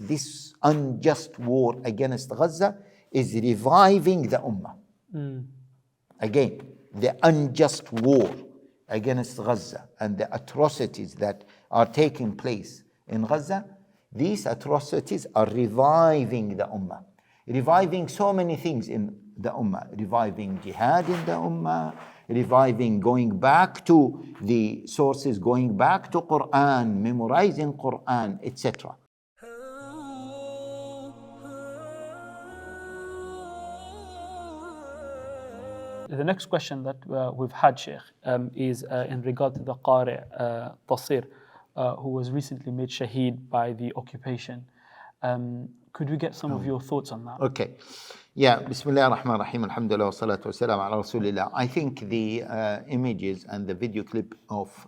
this unjust war against Gaza is reviving the Ummah. Again, the unjust war against Gaza and the atrocities that are taking place in Gaza, these atrocities are reviving the Ummah, reviving so many things in the Ummah, reviving jihad in the Ummah, reviving going back to the sources, going back to Quran, memorizing Quran, etc. The next question that we've had, Sheikh, is in regard to the Qari Tayseer, who was recently made shaheed by the occupation. Could we get some of your thoughts on that? Okay. Yeah, Bismillah ar-Rahman ar-Rahim, alhamdulillah wa salatu wa salam ala Rasulillah. I think the images and the video clip of,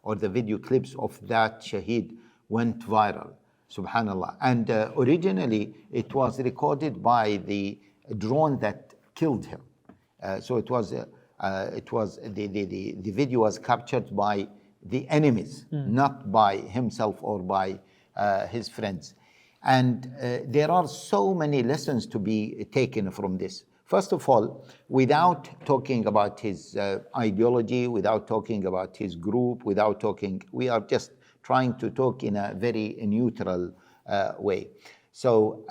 or the video clips of that shaheed went viral, subhanallah. And originally it was recorded by the drone that killed him. So it was the video was captured by the enemies, not by himself or by his friends. And there are so many lessons to be taken from this. First of all, without talking about his ideology, without talking about his group, we are just trying to talk in a very neutral way. So,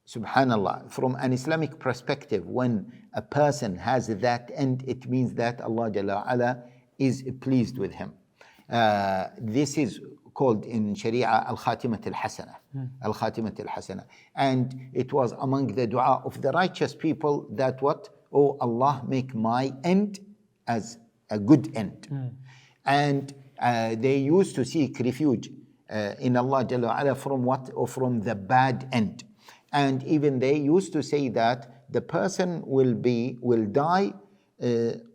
subhanallah, from an Islamic perspective, when a person has that end, it means that Allah Jalla Ala is pleased with him. This is called in Sharia Al-Khatimat Al-Hasana. Al-Khatimat Al-Hasana. And it was among the dua of the righteous people that what? Oh Allah, make my end as a good end. And they used to seek refuge in Allah Jalla Ala from what? Or from the bad end. And even they used to say that the person will die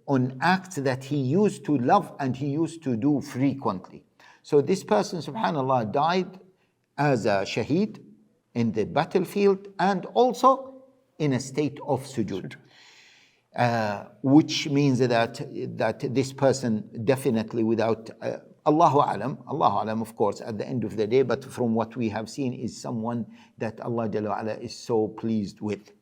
on acts that he used to love and he used to do frequently. So this person, subhanallah, died as a shaheed in the battlefield and also in a state of sujood. Which means that this person definitely without Allahu Alam, of course, at the end of the day, but from what we have seen is someone that Allah Jalla Ala is so pleased with.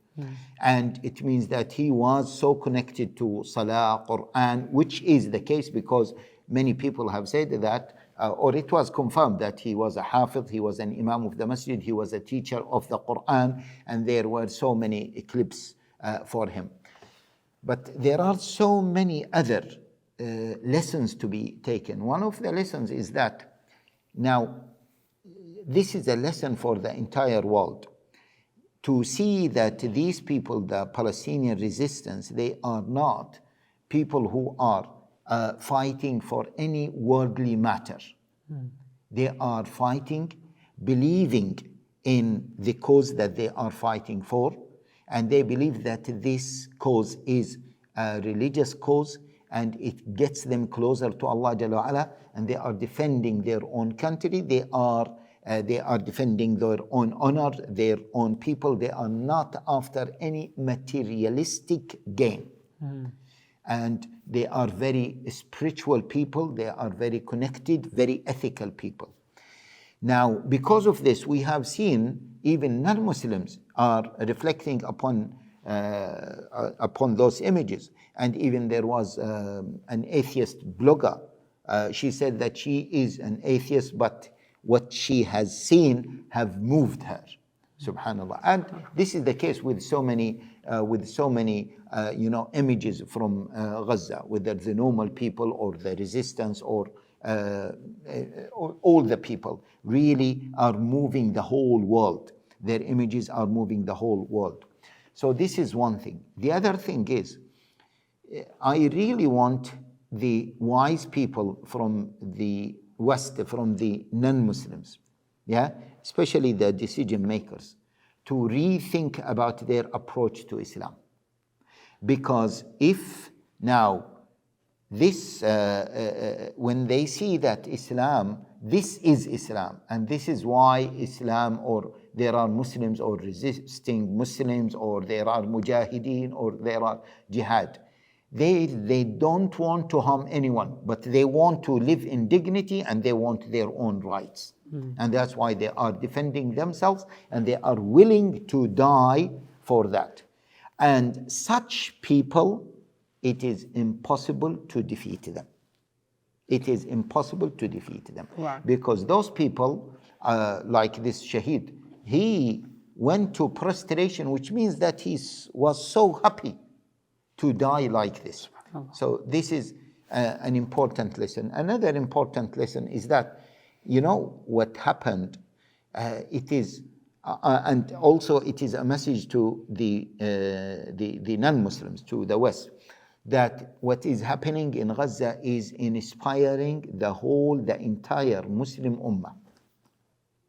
And it means that he was so connected to Salah, Quran, which is the case because many people have said that, or it was confirmed that he was a Hafiz, he was an Imam of the Masjid, he was a teacher of the Quran, and there were so many clips for him. But there are so many other lessons to be taken. One of the lessons is that now this is a lesson for the entire world to see that these people, the Palestinian resistance, they are not people who are fighting for any worldly matter. They are fighting, believing in the cause that they are fighting for, and they believe that this cause is a religious cause and it gets them closer to Allah Jalla Ala, and they are defending their own country, they are defending their own honor, their own people. They are not after any materialistic gain. And they are very spiritual people, they are very connected, very ethical people. Now, because of this, we have seen even non-Muslims are reflecting upon those images. And even there was an atheist blogger. She said that she is an atheist, but what she has seen have moved her. Subhanallah. And this is the case with so many images from Gaza, whether the normal people or the resistance or all the people really are moving the whole world. Their images are moving the whole world. So this is one thing. The other thing is, I really want the wise people from the West, from the non-Muslims, especially the decision makers, to rethink about their approach to Islam. Because if now this, when they see that Islam, this is Islam, and this is why Islam, or there are Muslims or resisting Muslims, or there are mujahideen, or there are jihad, they don't want to harm anyone, but they want to live in dignity and they want their own rights. And that's why they are defending themselves and they are willing to die for that. And such people, it is impossible to defeat them. It is impossible to defeat them. Right. Because those people, like this Shaheed, he went to prostration, which means that he was so happy to die like this. So this is an important lesson. Another important lesson is that, you know, what happened, it is, and also it is a message to the non-Muslims, to the West, that what is happening in Gaza is inspiring the entire Muslim Ummah.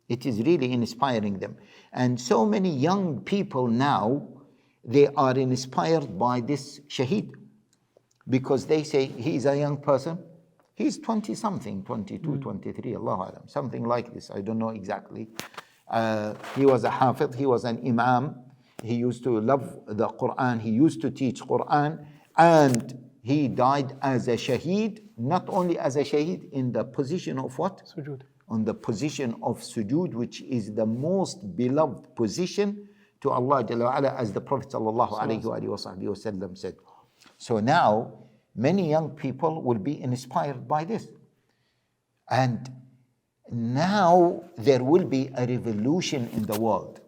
It is really inspiring them. And so many young people now, they are inspired by this Shaheed, because they say he's a young person. He's 20 something, 22, 23, Allahu Alam, something like this. I don't know exactly. He was a Hafiz, he was an Imam. He used to love the Quran. He used to teach Quran. And he died as a Shaheed, not only as a Shaheed, in the position of what? Sujood. On the position of sujood, which is the most beloved position to Allah Jalla wa Ala, as the Prophet sallallahu alaihi wasallam said. So now, many young people will be inspired by this. And now there will be a revolution in the world.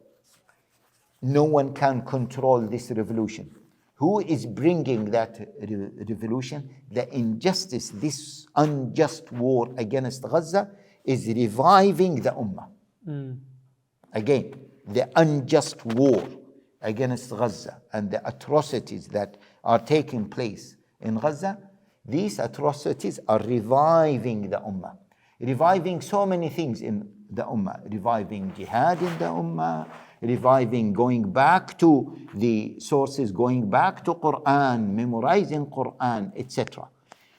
No one can control this revolution. Who is bringing that revolution? The injustice, this unjust war against Gaza is reviving the Ummah. Again, the unjust war against Gaza and the atrocities that are taking place in Gaza, these atrocities are reviving the Ummah. Reviving so many things in the Ummah. Reviving jihad in the Ummah, reviving going back to the sources, going back to Quran, memorizing Quran, etc.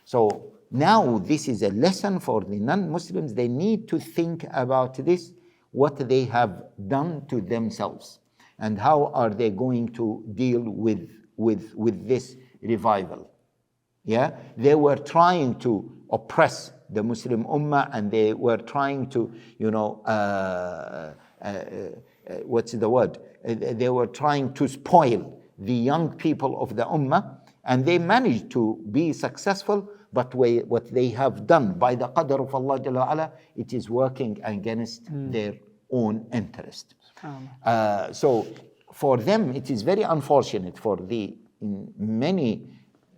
So now this is a lesson for the non-Muslims. They need to think about this, what they have done to themselves, and how are they going to deal with this revival. Yeah, they were trying to oppress the Muslim Ummah, and they were trying to, what's the word? They were trying to spoil the young people of the Ummah, and they managed to be successful. But what they have done by the qadr of Allah Jalla wa Ala, it is working against their own interest. So for them, it is very unfortunate for the many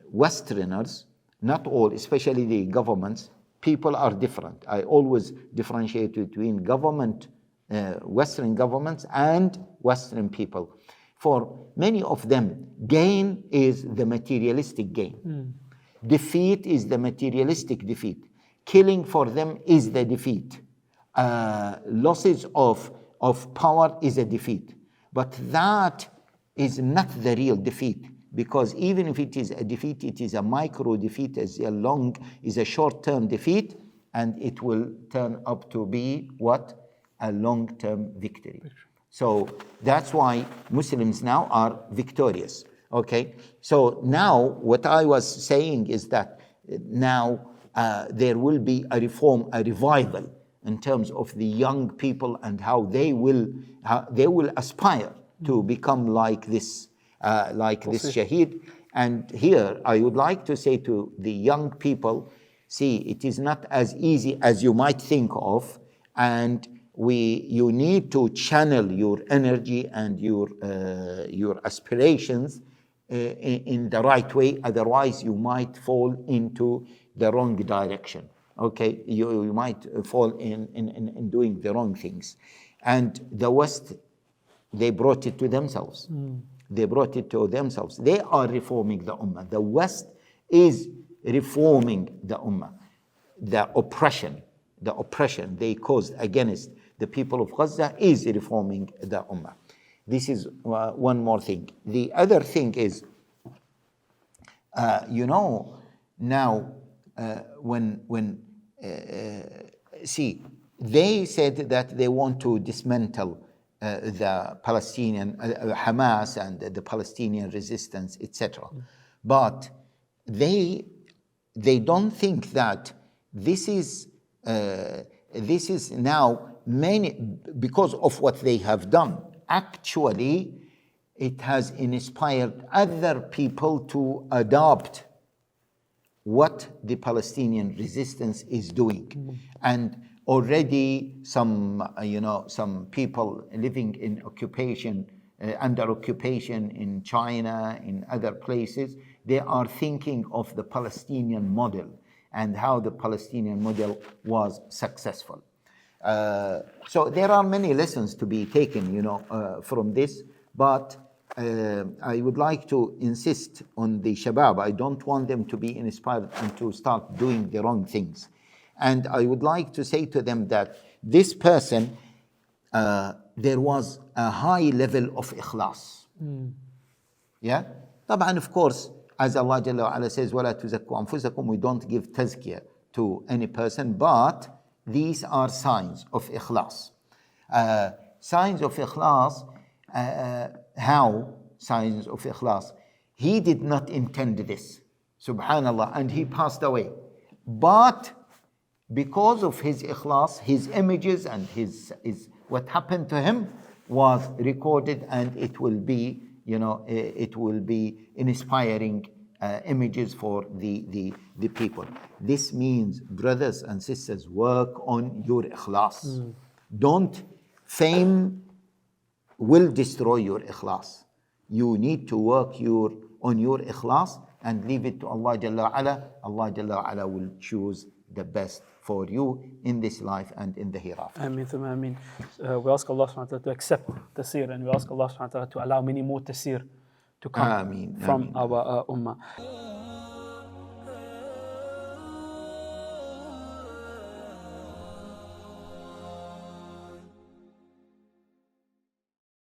Westerners, not all, especially the governments. People are different. I always differentiate between Western governments and Western people. For many of them, gain is the materialistic gain. Defeat is the materialistic defeat. Killing for them is the defeat. Losses of power is a defeat. But that is not the real defeat, because even if it is a defeat, it is a micro defeat, is a short-term defeat, and it will turn up to be what? A long-term victory. So that's why Muslims now are victorious. Okay, so now what I was saying is that now there will be a reform, a revival in terms of the young people and how they will aspire to become like this Shaheed. And here I would like to say to the young people, see, it is not as easy as you might think of, and you need to channel your energy and your aspirations in the right way. Otherwise you might fall into the wrong direction. Okay, you might fall in doing the wrong things. And the West, they brought it to themselves. They brought it to themselves. They are reforming the Ummah. The West is reforming the Ummah. The oppression they caused against the people of Gaza is reforming the Ummah. This is one more thing. The other thing is, now see, they said that they want to dismantle the Palestinian Hamas and the Palestinian resistance, etc. But they don't think that this is this is now because of what they have done. Actually, it has inspired other people to adopt what the Palestinian resistance is doing. And already some people living in occupation, under occupation in China, in other places, they are thinking of the Palestinian model and how the Palestinian model was successful. So there are many lessons to be taken, from this, but I would like to insist on the Shabab. I don't want them to be inspired and to start doing the wrong things. And I would like to say to them that this person, there was a high level of ikhlas. Yeah? طبعا, of course, as Allah Jalla wa Ala says, وَلَا تُزَكُّوا أَنفُسَكُمْ, we don't give tazkiyah to any person, but these are signs of ikhlas. Signs of ikhlas, how signs of ikhlas? He did not intend this, subhanallah, and he passed away. But because of his ikhlas, his images and his what happened to him was recorded, and it will be, it will be inspiring images for the people. This means, brothers and sisters, work on your ikhlas. Don't fame will destroy your ikhlas. You need to work on your ikhlas and leave it to Allah Jalla wa Ala. Allah Jalla wa Ala will choose the best for you in this life and in the hereafter. Ameen, ameen. We ask Allah subhanahu wa ta'ala to accept Tayseer, and we ask Allah subhanahu wa ta'ala to allow many more Tayseer to come from our ummah.